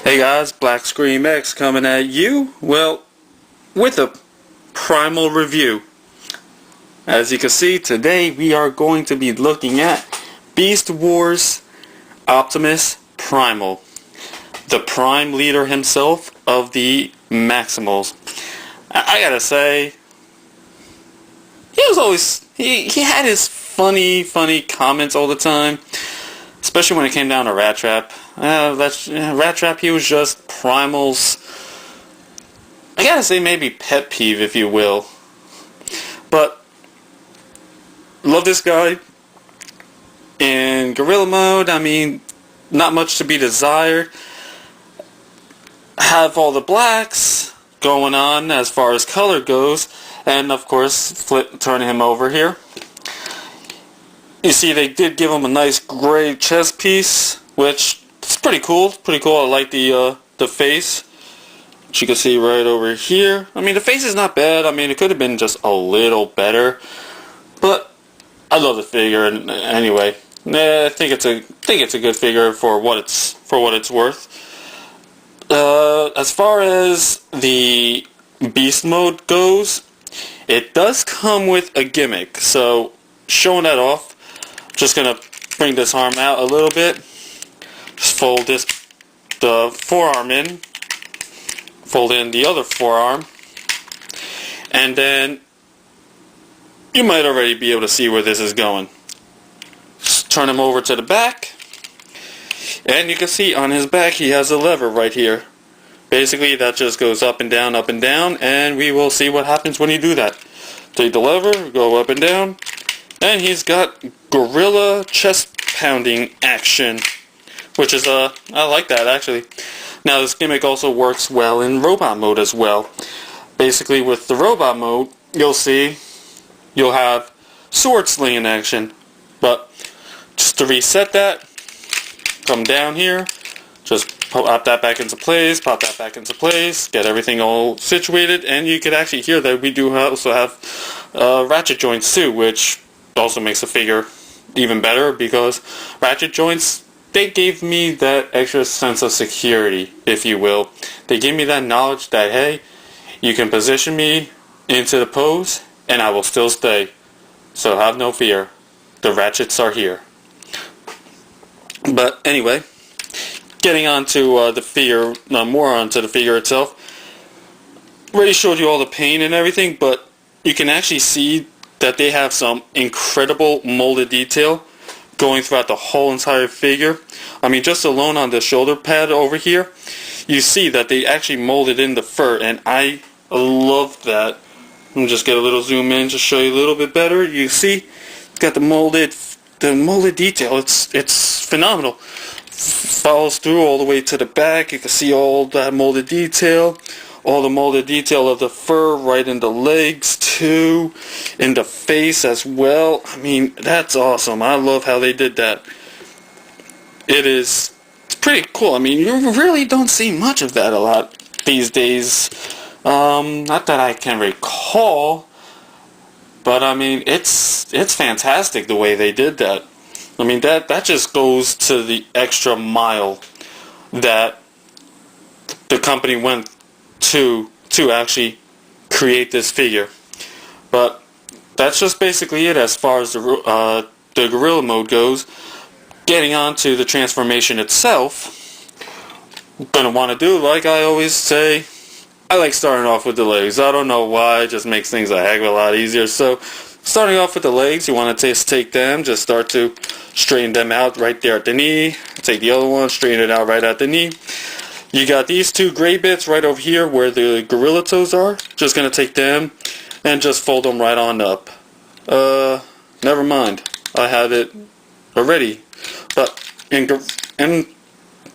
Hey guys, Black Scream X coming at you, well, with a Primal review. As you can see, today we are going to be looking at Beast Wars Optimus Primal, the Prime leader himself of the Maximals. I gotta say, he had his funny comments all the time, especially when it came down to Rat Trap. Rat Trap, he was just Primal's, I gotta say, maybe pet peeve, if you will. But love this guy. In Gorilla Mode, I mean, not much to be desired. Have all the blacks going on as far as color goes, and of course, turn him over here. You see, they did give him a nice gray chest piece, which is pretty cool. I like the face, which you can see right over here. I mean, the face is not bad. I mean, it could have been just a little better, but I love the figure. And anyway, I think it's a good figure for what it's worth. As far as the beast mode goes, it does come with a gimmick. So showing that off. Just gonna bring this arm out a little bit. Just fold the forearm in. Fold in the other forearm. And then you might already be able to see where this is going. Just turn him over to the back. And you can see on his back he has a lever right here. Basically that just goes up and down, and we will see what happens when you do that. Take the lever, go up and down. And he's got gorilla chest pounding action, which is I like that actually. Now this gimmick also works well in robot mode as well. Basically with the robot mode, you'll have sword slinging action. But just to reset that, come down here, just pop that back into place, get everything all situated, and you could actually hear that we do also have ratchet joints too, which also makes the figure even better, because ratchet joints, they gave me that extra sense of security, if you will. They gave me that knowledge that, hey, you can position me into the pose and I will still stay. So have no fear. The ratchets are here. But anyway, getting onto the figure, more onto the figure itself. Already showed you all the paint and everything, but you can actually see that they have some incredible molded detail going throughout the whole entire figure. I mean, just alone on the shoulder pad over here, you see that they actually molded in the fur, and I love that. Let me just get a little zoom in to show you a little bit better. You see, it's got the molded detail. It's phenomenal. Follows through all the way to the back. You can see all that molded detail. All the molded detail of the fur right in the legs too, in the face as well. I mean, that's awesome. I love how they did that. It's pretty cool. I mean, you really don't see much of that a lot these days. Not that I can recall, but I mean, it's fantastic the way they did that. I mean, that just goes to the extra mile that the company went to actually create this figure. But that's just basically it as far as the gorilla mode goes. Getting on to the transformation itself, I'm gonna want to do, like I always say, I like starting off with the legs. I don't know why, it just makes things a heck of a lot easier. So starting off with the legs, you want to take them, just start to straighten them out right there at the knee. Take the other one, straighten it out right at the knee. You got these two gray bits right over here where the gorilla toes are. Just going to take them and just fold them right on up. Never mind. I have it already. But in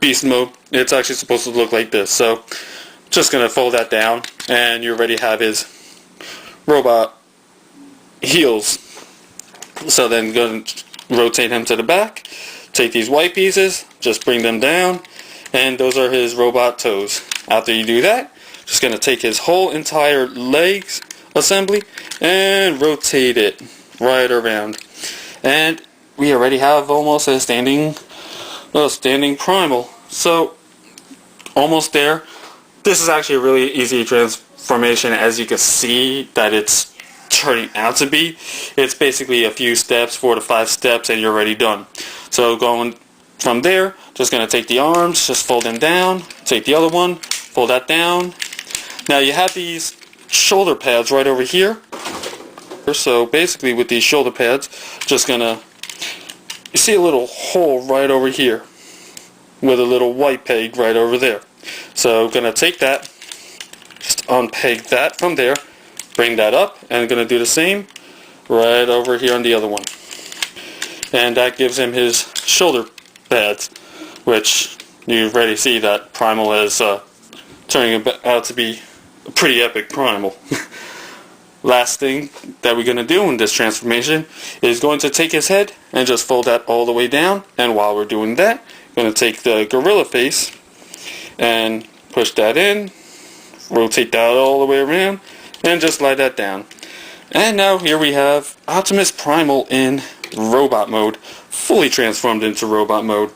beast mode, it's actually supposed to look like this. So, just going to fold that down and you already have his robot heels. So then go and rotate him to the back. Take these white pieces, just bring them down. And those are his robot toes. After you do that, just going to take his whole entire legs assembly and rotate it right around. And we already have almost a standing Primal. So almost there. This is actually a really easy transformation, as you can see that it's turning out to be. It's basically a few steps, 4 to 5 steps, and you're already done. So going from there, just going to take the arms, just fold them down, take the other one, fold that down. Now you have these shoulder pads right over here. So basically with these shoulder pads, just going to, you see a little hole right over here with a little white peg right over there. So I'm going to take that, just unpeg that from there, bring that up, and I'm going to do the same right over here on the other one. And that gives him his shoulder pads, which you already see that Primal is turning out to be a pretty epic Primal. Last thing that we're going to do in this transformation is going to take his head and just fold that all the way down. And while we're doing that, I'm going to take the gorilla face and push that in, rotate that all the way around, and just slide that down. And now here we have Optimus Primal in robot mode, fully transformed into robot mode.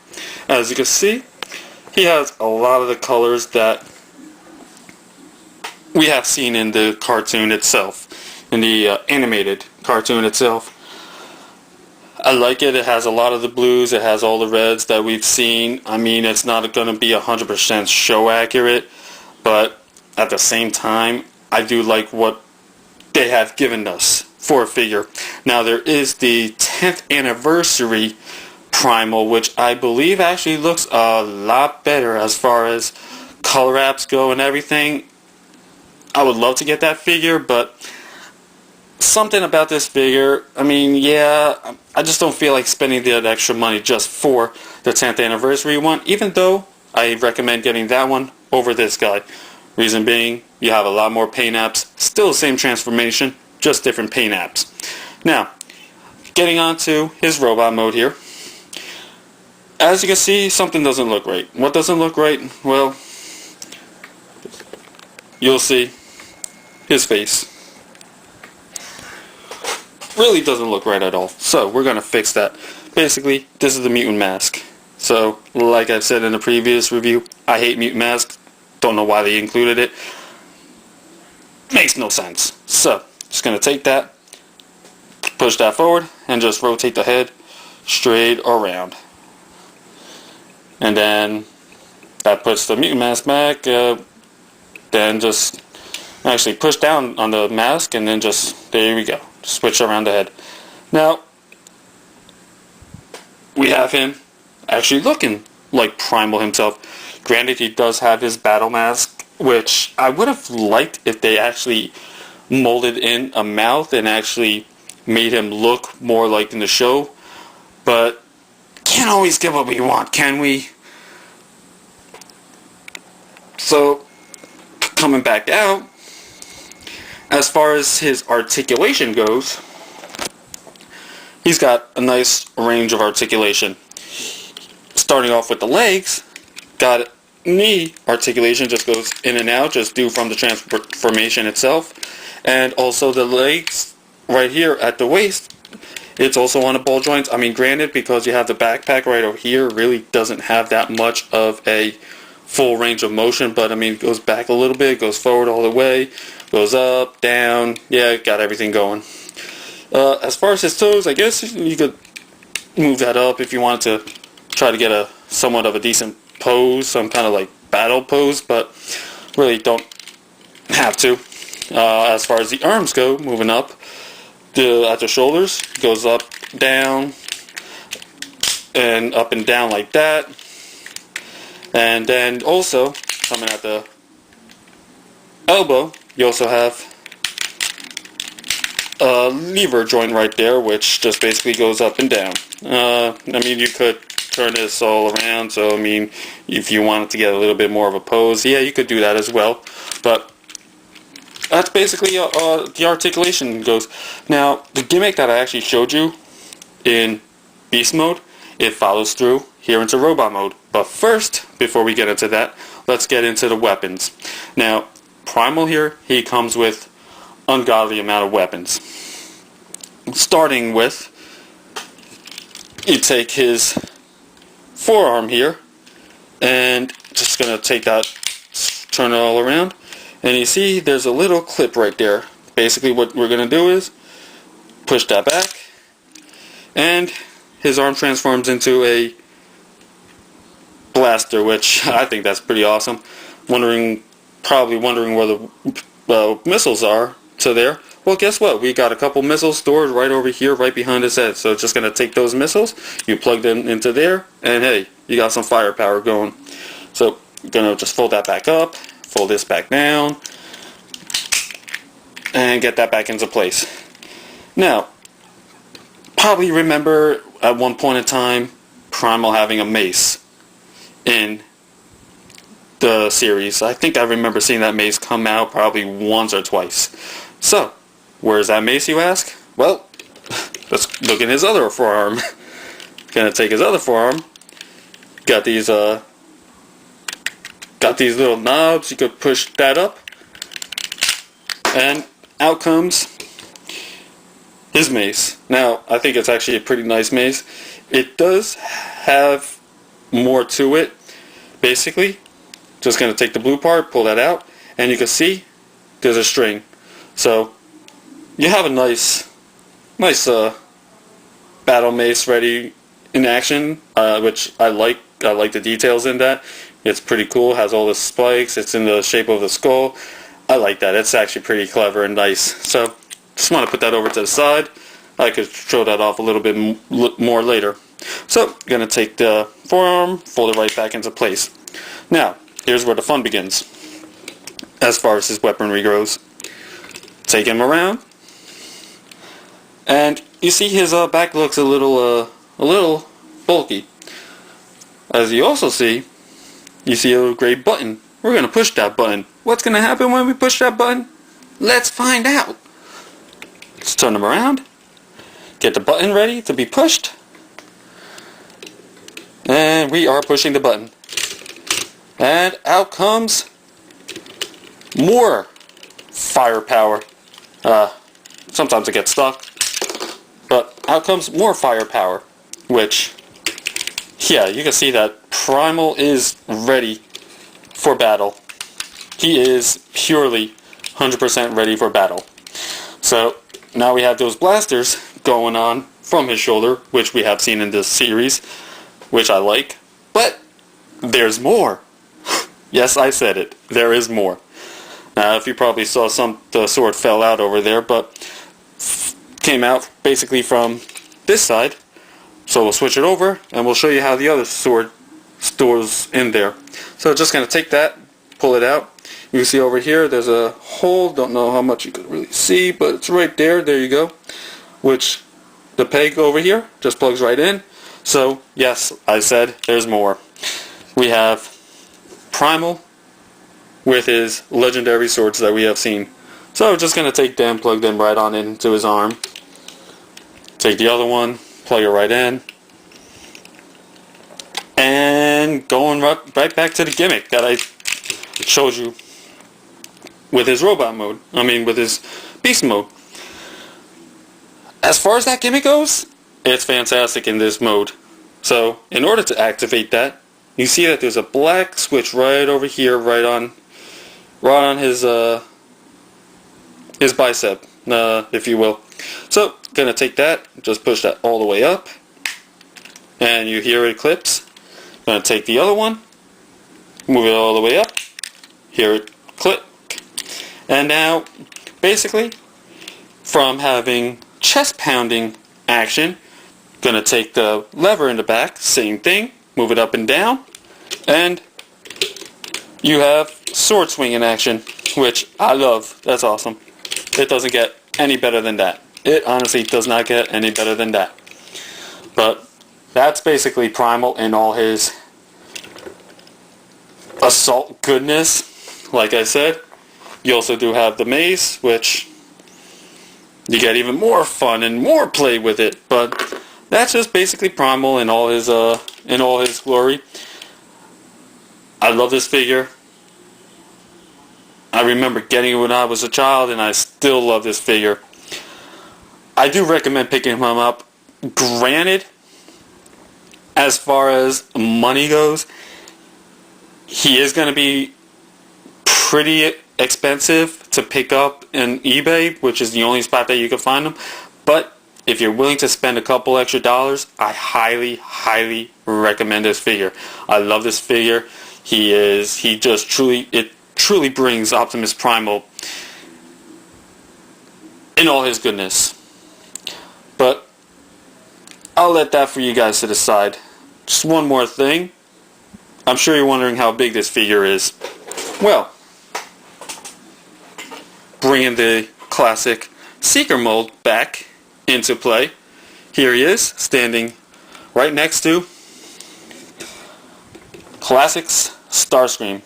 As you can see, he has a lot of the colors that we have seen in the cartoon itself, in the animated cartoon itself. I like it. It has a lot of the blues. It has all the reds that we've seen. I mean, it's not going to be 100% show accurate, but at the same time, I do like what they have given us for a figure. Now, there is the 10th anniversary Primal, which I believe actually looks a lot better as far as color apps go and everything. I would love to get that figure, but something about this figure, I mean, yeah, I just don't feel like spending that extra money just for the 10th anniversary one, even though I recommend getting that one over this guy. Reason being, you have a lot more paint apps, still the same transformation, just different paint apps. Now, getting on to his robot mode here. As you can see, something doesn't look right. What doesn't look right? Well, you'll see his face. Really doesn't look right at all. So we're going to fix that. Basically, this is the mutant mask. So, like I said in the previous review, I hate mutant masks. Don't know why they included it. Makes no sense. So, just going to take that, push that forward, and just rotate the head straight around. And then that puts the mutant mask back. Then just actually push down on the mask, and then just, there we go. Switch around the head. Now, we have him actually looking like Primal himself. Granted, he does have his battle mask, which I would have liked if they actually molded in a mouth and actually made him look more like in the show. But can't always get what we want, can we? So, coming back out, as far as his articulation goes, he's got a nice range of articulation. Starting off with the legs, got knee articulation, just goes in and out, just due from the transformation itself. And also the legs right here at the waist, it's also on the ball joints. I mean, granted, because you have the backpack right over here, really doesn't have that much of a full range of motion, but I mean, it goes back a little bit, goes forward all the way, goes up, down, yeah, got everything going. As far as his toes, I guess you could move that up if you want to try to get a somewhat of a decent pose, some kind of like battle pose, but really don't have to. As far as the arms go, moving up, at the shoulders, goes up, down, and down like that. And then also, coming at the elbow, you also have a lever joint right there, which just basically goes up and down. I mean, you could turn this all around, so I mean, if you wanted to get a little bit more of a pose, yeah, you could do that as well. But that's basically the articulation goes. Now, the gimmick that I actually showed you in Beast mode, it follows through here into robot mode. But first, before we get into that, let's get into the weapons. Now, Primal here, he comes with ungodly amount of weapons. Starting with, you take his forearm here, and just gonna take that, turn it all around, and you see there's a little clip right there. Basically what we're gonna do is push that back, and his arm transforms into a blaster, which I think that's pretty awesome. Probably wondering where the missiles are to there. Well, guess what? We got a couple missiles stored right over here, right behind his head. So just going to take those missiles, you plug them into there, and hey, you got some firepower going. So you're going to just fold that back up, fold this back down, and get that back into place. Now, probably remember at one point in time, Primal having a mace in the series. I think I remember seeing that mace come out probably once or twice. So, where's that mace, you ask? Well, let's look at his other forearm. Gonna take his other forearm. Got these little knobs. You could push that up, and out comes his mace. Now, I think it's actually a pretty nice mace. It does have more to it. Basically, just gonna take the blue part, pull that out, and you can see there's a string. So you have a nice battle mace ready in action, which I like. I like the details in that. It's pretty cool. Has all the spikes. It's in the shape of the skull. I like that. It's actually pretty clever and nice. So just want to put that over to the side. I could show that off a little bit more later. So gonna take the forearm, fold it right back into place. Now here's where the fun begins. As far as his weaponry goes, take him around, and you see his back looks a little bulky. As you also see, you see a little gray button. We're gonna push that button. What's gonna happen when we push that button? Let's find out. Let's turn him around. Get the button ready to be pushed. And we are pushing the button. And out comes more firepower. Sometimes it gets stuck. But out comes more firepower. Which, yeah, you can see that Primal is ready for battle. He is purely 100% ready for battle. So, now we have those blasters going on from his shoulder, which we have seen in this series, which I like. But there's more. Yes, I said it. There is more. Now, if you probably saw the sword fell out over there, but came out basically from this side. So we'll switch it over, and we'll show you how the other sword stores in there. So just going to take that, pull it out. You can see over here, there's a hole. Don't know how much you could really see, but it's right there. There you go. Which the peg over here just plugs right in. So, yes, I said there's more. We have Primal with his legendary swords that we have seen. So, just going to take them, plug them right on into his arm. Take the other one, plug it right in. And going right back to the gimmick that I showed you with his robot mode. With his beast mode. As far as that gimmick goes, it's fantastic in this mode. So, in order to activate that, you see that there's a black switch right over here, right on his bicep, if you will. So, gonna take that, just push that all the way up, and you hear it clips. Gonna take the other one, move it all the way up, hear it click, and now, basically, from having chest pounding action, gonna take the lever in the back, same thing, move it up and down, and you have sword swinging action, which I love. That's awesome. It doesn't get any better than that. It honestly does not get any better than that. But that's basically Primal in all his assault goodness. Like I said, you also do have the mace, which you get even more fun and more play with it. But that's just basically Primal in all his glory. I love this figure. I remember getting it when I was a child, and I still love this figure. I do recommend picking him up. Granted, as far as money goes, He is going to be pretty expensive to pick up in eBay, which is the only spot that you can find them. But if you're willing to spend a couple extra dollars, I highly recommend this figure. I love this figure. It truly brings Optimus Primal in all his goodness. But I'll let that for you guys to decide. Just one more thing. I'm sure you're wondering how big this figure is. Well, bringing the classic Seeker mold back into play. Here he is, standing right next to Classic's Starscream.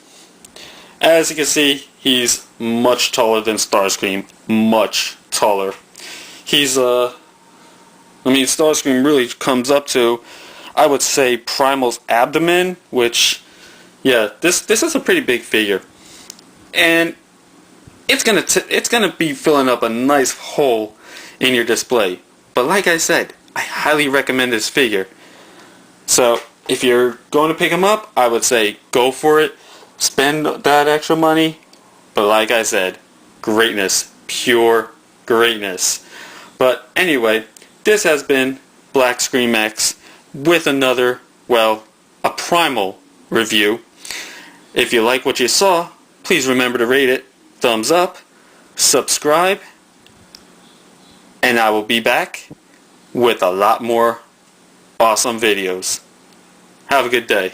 As you can see, he's much taller than Starscream. Much taller. Starscream really comes up to, I would say, Primal's abdomen, which, yeah, this is a pretty big figure. And it's gonna be filling up a nice hole in your display. But like I said, I highly recommend this figure. So if you're going to pick him up, I would say go for it. Spend that extra money. But like I said, greatness. Pure greatness. But anyway, this has been Black Scream X with another, a Primal review. If you like what you saw, please remember to rate it. Thumbs up, subscribe, and I will be back with a lot more awesome videos. Have a good day.